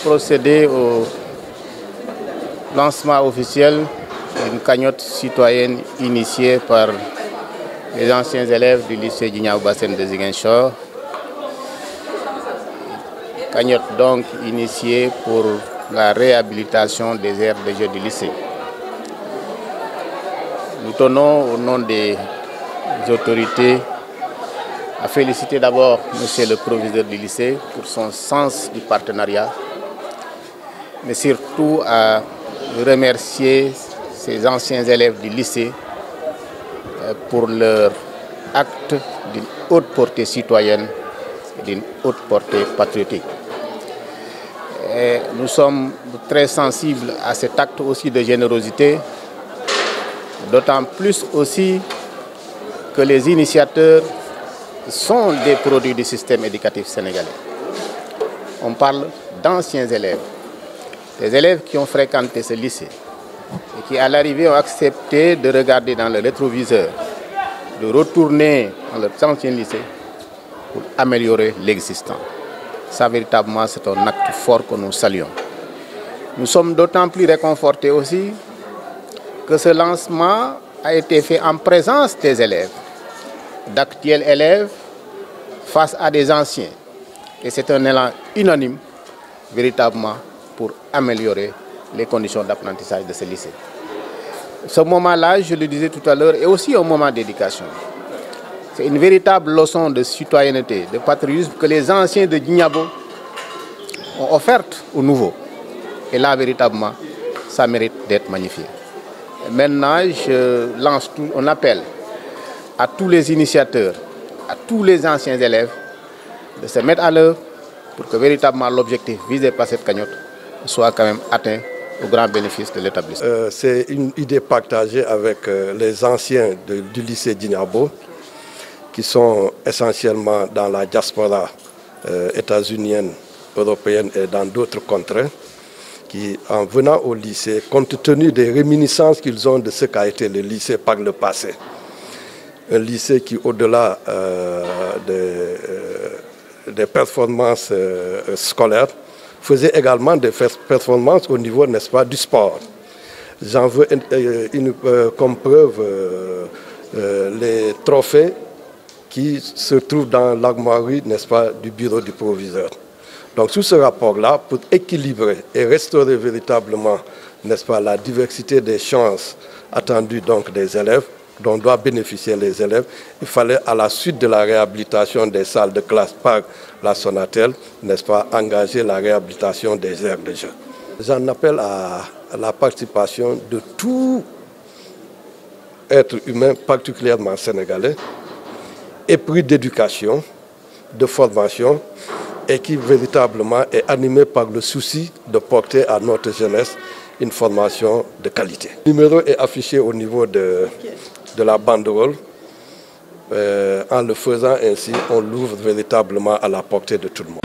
procéder au lancement officiel d'une cagnotte citoyenne initiée par les anciens élèves du lycée Djignabo Bassène de Ziguinchor. Cagnotte donc initiée pour la réhabilitation des aires de jeu du lycée. Nous tenons au nom des autorités à féliciter d'abord monsieur le proviseur du lycée pour son sens du partenariat, mais surtout à remercier ces anciens élèves du lycée pour leur acte d'une haute portée citoyenne et d'une haute portée patriotique. Et nous sommes très sensibles à cet acte aussi de générosité, d'autant plus aussi que les initiateurs sont des produits du système éducatif sénégalais. On parle d'anciens élèves, des élèves qui ont fréquenté ce lycée et qui à l'arrivée ont accepté de regarder dans le rétroviseur, de retourner dans leur ancien lycée pour améliorer l'existant. Ça véritablement c'est un acte fort que nous saluons. Nous sommes d'autant plus réconfortés aussi que ce lancement a été fait en présence des élèves, d'actuels élèves face à des anciens. Et c'est un élan unanime, véritablement, pour améliorer les conditions d'apprentissage de ce lycée. Ce moment-là, je le disais tout à l'heure, est aussi un moment d'éducation. C'est une véritable leçon de citoyenneté, de patriotisme que les anciens de Djignabo ont offerte aux nouveaux. Et là, véritablement, ça mérite d'être magnifié. Maintenant, je lance un appel à tous les initiateurs, à tous les anciens élèves, de se mettre à l'œuvre pour que véritablement l'objectif visé par cette cagnotte soit quand même atteint au grand bénéfice de l'établissement. C'est une idée partagée avec les anciens du lycée Djignabo, qui sont essentiellement dans la diaspora états-unienne, européenne et dans d'autres contrées, qui, en venant au lycée, compte tenu des réminiscences qu'ils ont de ce qu'a été le lycée par le passé, un lycée qui, au-delà des performances scolaires, faisait également des performances au niveau, n'est-ce pas, du sport. J'en veux comme preuve les trophées qui se trouvent dans l'armoirie, n'est-ce pas, du bureau du proviseur. Donc, sous ce rapport-là, pour équilibrer et restaurer véritablement, n'est-ce pas, la diversité des chances attendues donc des élèves, dont doivent bénéficier les élèves, il fallait, à la suite de la réhabilitation des salles de classe par la Sonatel, n'est-ce pas, engager la réhabilitation des aires de jeu. J'en appelle à la participation de tout être humain, particulièrement sénégalais, épris d'éducation, de formation, et qui véritablement est animé par le souci de porter à notre jeunesse une formation de qualité. Le numéro est affiché au niveau de la banderole. En le faisant ainsi, on l'ouvre véritablement à la portée de tout le monde.